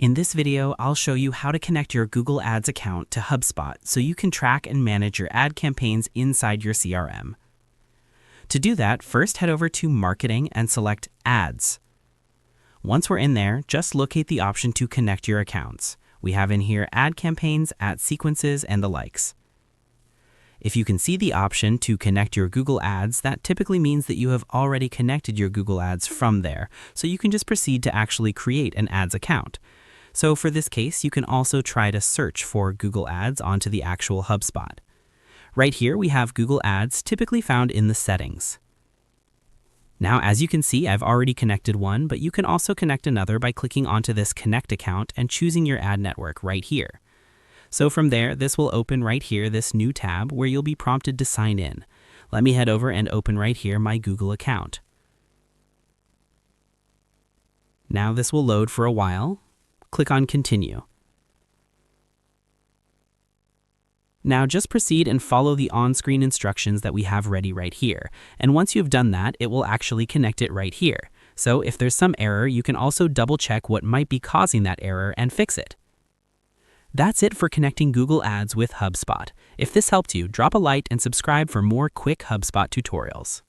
In this video, I'll show you how to connect your Google Ads account to Hubspot so you can track and manage your ad campaigns inside your CRM. To do that, first head over to Marketing and select Ads. Once we're in there, just locate the option to connect your accounts. We have in here ad campaigns, ad sequences, and the likes. If you can see the option to connect your Google Ads, that typically means that you have already connected your Google Ads from there, so you can just proceed to actually create an ads account. So for this case, you can also try to search for Google Ads onto the actual Hubspot. Right here, we have Google Ads typically found in the settings. Now, as you can see, I've already connected one, but you can also connect another by clicking onto this Connect account and choosing your ad network right here. So from there, this will open right here, this new tab where you'll be prompted to sign in. Let me head over and open right here my Google account. Now this will load for a while. Click on Continue. Now just proceed and follow the on-screen instructions that we have ready right here. And once you've done that, it will actually connect it right here. So if there's some error, you can also double check what might be causing that error and fix it. That's it for connecting Google Ads with Hubspot. If this helped you, drop a like and subscribe for more quick Hubspot tutorials.